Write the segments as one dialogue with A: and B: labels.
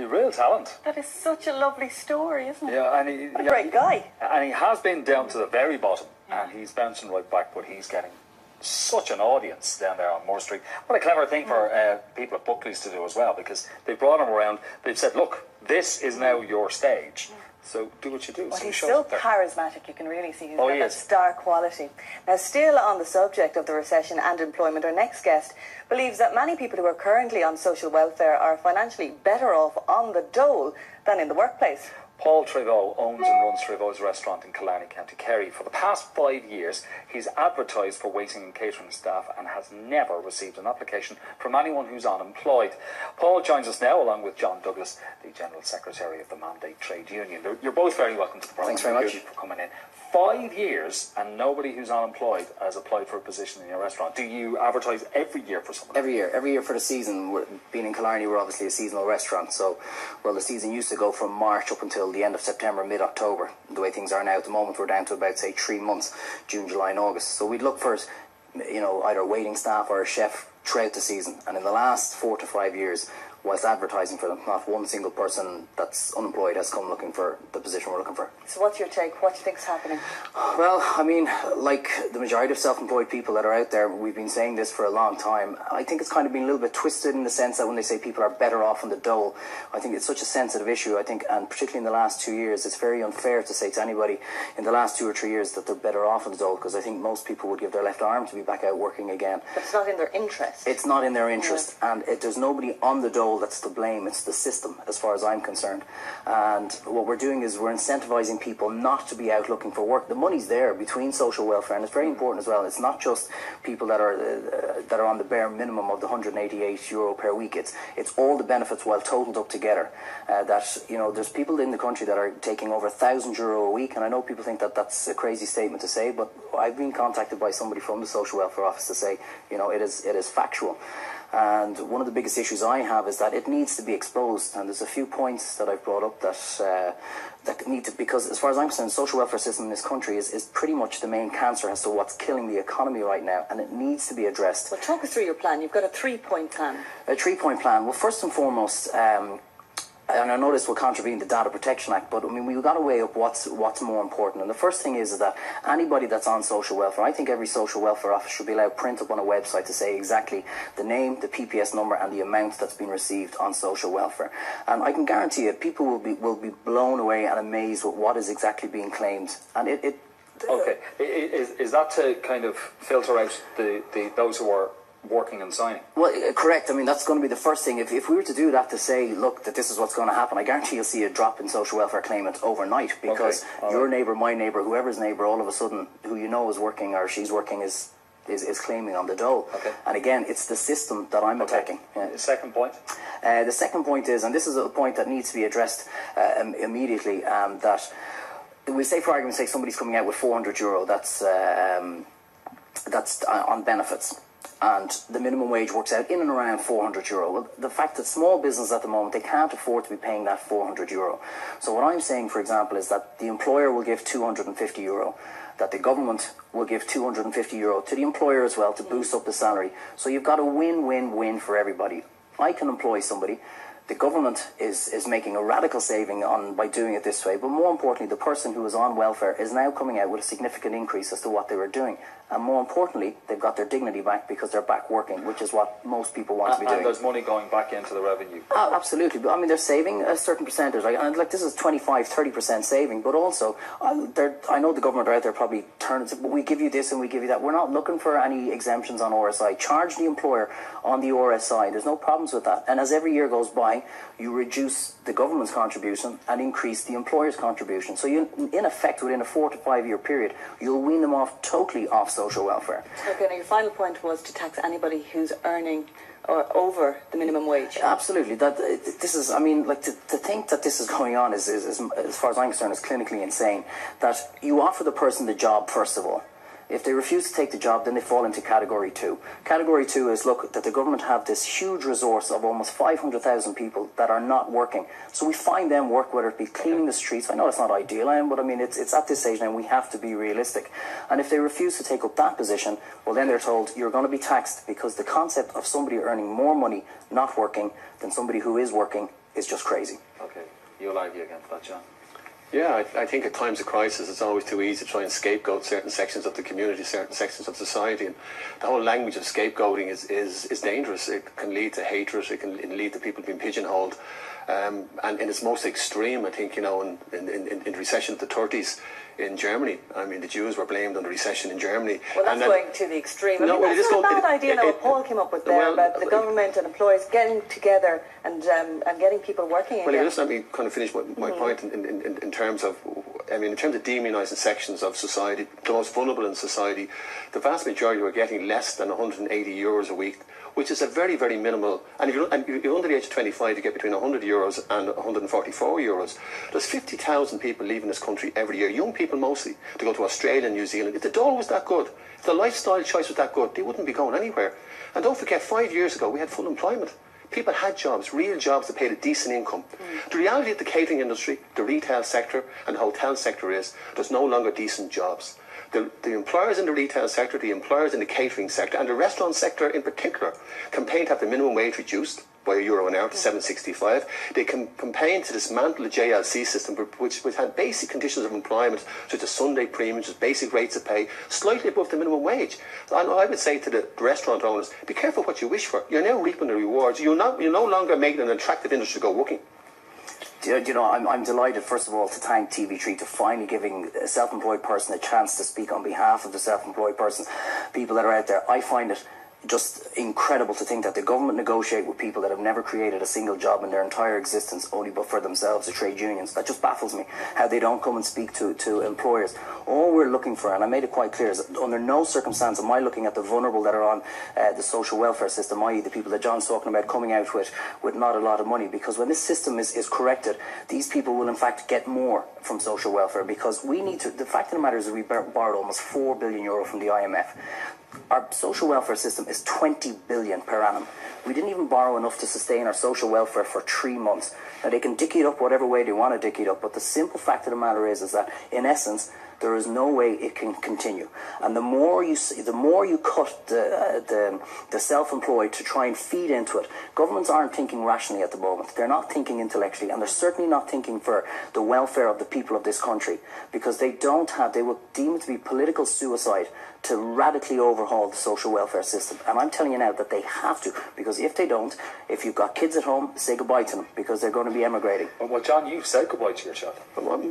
A: real talent.
B: That is such a lovely story, isn't it?
A: Yeah, and
B: what a great guy.
A: And he has been down to the very bottom, and he's bouncing right back, but he's getting such an audience down there on Moore Street. What a clever thing for people at Buckley's to do as well, because they brought him around. They've said, look, this is now your stage. So do what you do.
B: Well, he's so charismatic, you can really see he's got that
A: is.
B: star quality. Now, still on the subject of the recession and employment, our next guest believes that many people who are currently on social welfare are financially better off on the dole than in the workplace.
A: Paul Treyvaud owns and runs Treyvaud's restaurant in Killarney, County Kerry. For the past 5 years, he's advertised for waiting and catering staff and has never received an application from anyone who's unemployed. Paul joins us now, along with John Douglas, the General Secretary of the Mandate Trade Union. You're both very welcome to the programme.
C: Thanks very much.
A: Thank you for coming in. 5 years and nobody who's unemployed has applied for a position in your restaurant. Do you advertise every year for someone?
C: Every year for the season. Being in Killarney, we're obviously a seasonal restaurant, so the season used to go from March up until the end of September, mid-October. The way things are now at the moment, we're down to about, say, 3 months, June, July and August. So we'd look for, either waiting staff or a chef throughout the season. And in the last 4 to 5 years, whilst advertising for them, not one single person that's unemployed has come looking for the position we're looking for.
B: So what's your take? What do you think's happening?
C: Well, I mean, like the majority of self-employed people that are out there, we've been saying this for a long time. I think it's kind of been a little bit twisted in the sense that when they say people are better off on the dole, I think it's such a sensitive issue, I think, and particularly in the last 2 years, it's very unfair to say to anybody in the last 2 or 3 years that they're better off on the dole, because I think most people would give their left arm to be back out working again.
B: But it's not in their interest.
C: It's not in their interest, and there's nobody on the dole that's to blame. It's the system, as far as I'm concerned. And what we're doing is we're incentivizing people not to be out looking for work. The money's there between social welfare, and it's very important as well. It's not just people that are on the bare minimum of the €188 per week. It's all the benefits well totaled up together. There's people in the country that are taking over €1,000 a week, and I know people think that that's a crazy statement to say, but I've been contacted by somebody from the social welfare office to say, it is factual. And one of the biggest issues I have is that it needs to be exposed, and there's a few points that I've brought up that need to, because as far as I'm concerned, the social welfare system in this country is pretty much the main cancer as to what's killing the economy right now, and it needs to be addressed.
B: Well, talk us through your plan. You've got a 3-point plan.
C: A 3-point plan. Well, first and foremost, and I know this will contravene the Data Protection Act, but I mean, we've got to weigh up what's more important. And the first thing is that anybody that's on social welfare, I think every social welfare office should be allowed to print up on a website to say exactly the name, the PPS number, and the amount that's been received on social welfare. And I can guarantee you, people will be blown away and amazed with what is exactly being claimed. And
A: Okay, is that to kind of filter out those who are working and signing?
C: Well, correct. I mean, that's going to be the first thing. If we were to do that to say, look, that this is what's going to happen, I guarantee you'll see a drop in social welfare claimants overnight, because your neighbour, my neighbour, whoever's neighbour, all of a sudden, who you know is working or she's working is claiming on the dole. Okay. And again, it's the system that I'm attacking. Yeah.
A: The second point?
C: The second point is, and this is a point that needs to be addressed immediately, that we say, for argument's sake, somebody's coming out with €400, that's on benefits. And the minimum wage works out in and around €400. Well, the fact that small business at the moment, they can't afford to be paying that €400. So what I'm saying, for example, is that the employer will give €250, that the government will give €250 to the employer as well to boost up the salary. So you've got a win-win-win for everybody. I can employ somebody. The government is making a radical saving by doing it this way, but more importantly, the person who is on welfare is now coming out with a significant increase as to what they were doing. And more importantly, they've got their dignity back because they're back working, which is what most people want to be doing.
A: And there's money going back into the revenue.
C: Absolutely. But I mean, they're saving a certain percentage. Like this is 25-30% saving, but also, I know the government are out there probably turning to, but we give you this and we give you that. We're not looking for any exemptions on RSI. Charge the employer on the RSI. There's no problems with that. And as every year goes by, you reduce the government's contribution and increase the employer's contribution. So you, in effect, within a 4 to 5 year period, you'll wean them off totally off social welfare.
B: Okay, now your final point was to tax anybody who's earning or over the minimum wage.
C: Absolutely. This is, I mean, like to think that this is going on is, as far as I'm concerned, is clinically insane. That you offer the person the job first of all. If they refuse to take the job, then they fall into Category 2. Category 2 is, look, that the government have this huge resource of almost 500,000 people that are not working. So we find them work, whether it be cleaning the streets. I know it's not ideal, but I mean, it's at this stage now, we have to be realistic. And if they refuse to take up that position, well, then they're told, you're going to be taxed, because the concept of somebody earning more money not working than somebody who is working is just crazy.
A: Okay, you'll argue against that, John.
D: Yeah, I think at times of crisis it's always too easy to try and scapegoat certain sections of the community, certain sections of society, and the whole language of scapegoating is dangerous. It can lead to hatred, it can lead to people being pigeonholed, and in its most extreme, I think, in the recession of the 30s in Germany, I mean, the Jews were blamed on the recession in Germany.
B: Well, that's going to the extreme. I mean,
D: well,
B: that's not a bad idea now, what Paul came up with there, about the government and employers getting together and getting people working again.
D: Well, just let me kind of finish my point in terms of, in terms of demonising sections of society, the most vulnerable in society, the vast majority are getting less than €180 a week, which is a very, very minimal. And if you're under the age of 25, you get between €100 and €144. There's 50,000 people leaving this country every year, young people mostly, to go to Australia and New Zealand. If the dole was that good, if the lifestyle choice was that good, they wouldn't be going anywhere. And don't forget, 5 years ago, we had full employment. People had jobs, real jobs that paid a decent income. The reality of the catering industry, the retail sector and the hotel sector is there's no longer decent jobs. The employers in the retail sector, the employers in the catering sector and the restaurant sector in particular campaign to have the minimum wage reduced by €1 an hour to $7.65. They campaign to dismantle the JLC system, which had basic conditions of employment, such as Sunday premiums, basic rates of pay, slightly above the minimum wage. And I would say to the restaurant owners, be careful what you wish for. You're now reaping the rewards. You're no longer making an attractive industry to go working.
C: I'm delighted, first of all, to thank TV3 to finally giving a self-employed person a chance to speak on behalf of the self-employed persons, people that are out there. I find it just incredible to think that the government negotiate with people that have never created a single job in their entire existence, only but for themselves, the trade unions. That just baffles me, how they don't come and speak to employers. All we're looking for, and I made it quite clear, is that under no circumstance am I looking at the vulnerable that are on the social welfare system, i.e. the people that John's talking about coming out with not a lot of money, because when this system is corrected, these people will in fact get more from social welfare, because we need to, the fact of the matter is that we borrowed almost €4 billion from the IMF. Our social welfare system is $20 billion per annum. We didn't even borrow enough to sustain our social welfare for 3 months. Now, they can dick it up whatever way they want to dick it up, but the simple fact of the matter is that, in essence, there is no way it can continue. And the more you cut the self-employed to try and feed into it, governments aren't thinking rationally at the moment. They're not thinking intellectually, and they're certainly not thinking for the welfare of the people of this country, because they will deem it to be political suicide to radically overhaul the social welfare system. And I'm telling you now that they have to, because if they don't, if you've got kids at home, say goodbye to them, because they're going to be emigrating.
A: Well, John, you've said goodbye to your child.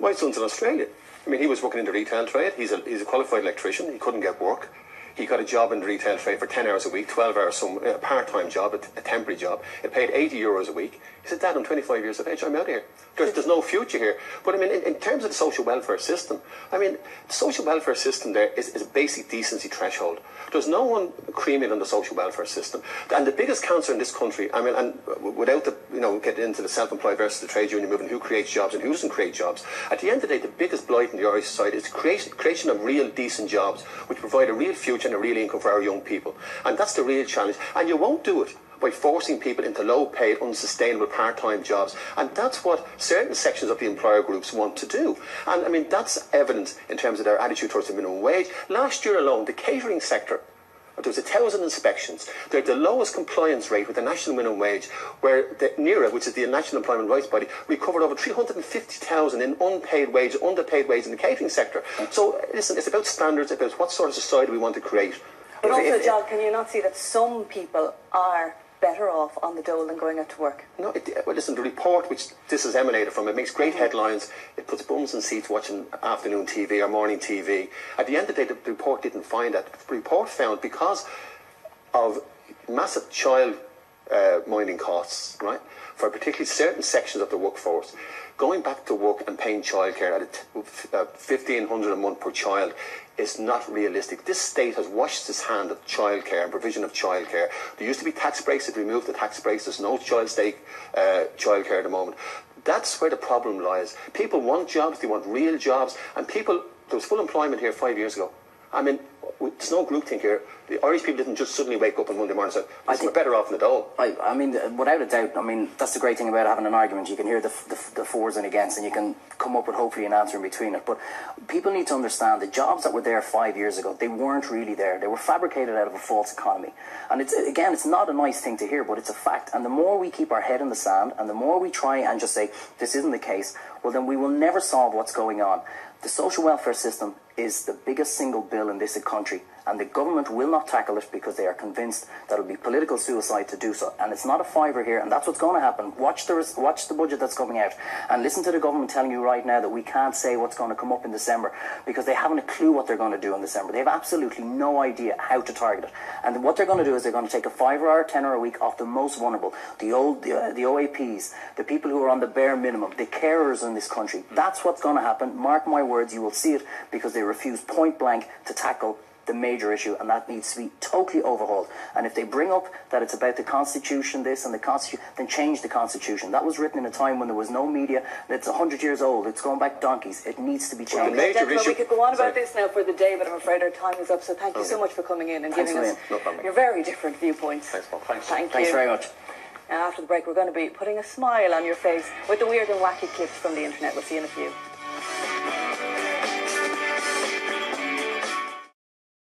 D: My son's in Australia. I mean, he was working in the retail trade. He's a qualified electrician. He couldn't get work. He got a job in the retail trade for 10 hours a week, 12 hours, a part-time job, a temporary job. It paid €80 a week. He said, Dad, I'm 25 years of age. I'm out of here. There's no future here. But I mean, in terms of the social welfare system, I mean, the social welfare system there is a basic decency threshold. There's no one creaming on the social welfare system. And the biggest cancer in this country, I mean, and without getting into the self-employed versus the trade union movement, who creates jobs and who doesn't create jobs, at the end of the day, the biggest blight in the Irish society is the creation of real decent jobs, which provide a real future and a real income for our young people. And that's the real challenge. And you won't do it by forcing people into low-paid, unsustainable part-time jobs. And that's what certain sections of the employer groups want to do. And I mean, that's evident in terms of their attitude towards the minimum wage. Last year alone, the catering sector, there was 1,000 inspections. They're the lowest compliance rate with the national minimum wage, where the NERA, which is the National Employment Rights Body, recovered over 350,000 in unpaid wages, underpaid wages in the catering sector. So, listen, it's about standards, about what sort of society we want to create.
B: But also, John, can you not see that some people are better off on the dole than going out to work?
D: No, well, listen, the report which this has emanated from, it makes great headlines. It puts bums in seats watching afternoon TV or morning TV. At the end of the day, the report didn't find that. The report found, because of massive child minding costs, right, for particularly certain sections of the workforce, going back to work and paying childcare at $1,500 a month per child is not realistic. This state has washed its hand of childcare and provision of childcare. There used to be tax breaks. It removed the tax breaks. There's no child state childcare at the moment. That's where the problem lies. People want jobs. They want real jobs. And there was full employment here 5 years ago. I mean, there's no groupthink here. The Irish people didn't just suddenly wake up on Monday morning and say, we're better off in the dole.
C: I mean, without a doubt, I mean, that's the great thing about having an argument. You can hear the fors and against, and you can come up with hopefully an answer in between it. But people need to understand the jobs that were there 5 years ago, they weren't really there. They were fabricated out of a false economy. And it's not a nice thing to hear, but it's a fact. And the more we keep our head in the sand, and the more we try and just say, this isn't the case, well, then we will never solve what's going on. The social welfare system is the biggest single bill in this country, and the government will not tackle it because they are convinced that it will be political suicide to do so. And it's not a fiver here, and that's what's going to happen. Watch the budget that's coming out, and listen to the government telling you right now that we can't say what's going to come up in December because they haven't a clue what they're going to do in December. They have absolutely no idea how to target it. And what they're going to do is they're going to take a £5 or a £10 a week off the most vulnerable, the OAPs, the people who are on the bare minimum, the carers in this country. That's what's going to happen. Mark my words, you will see it, because they refuse point blank to tackle the major issue, and that needs to be totally overhauled. And if they bring up that it's about the Constitution, this and the Constitution, then change the Constitution. That was written in a time when there was no media. It's 100 years old. It's going back donkeys. It needs to be changed.
D: Well, the major issue,
B: we could go on about this now for the day, but I'm afraid our time is up. So thank you so much for coming in and giving us your very different viewpoints.
A: Thanks, Paul. Thanks.
B: Thank you.
C: Thanks very much.
B: Now, after the break, we're going to be putting a smile on your face with the weird and wacky clips from the internet. We'll see you in a few.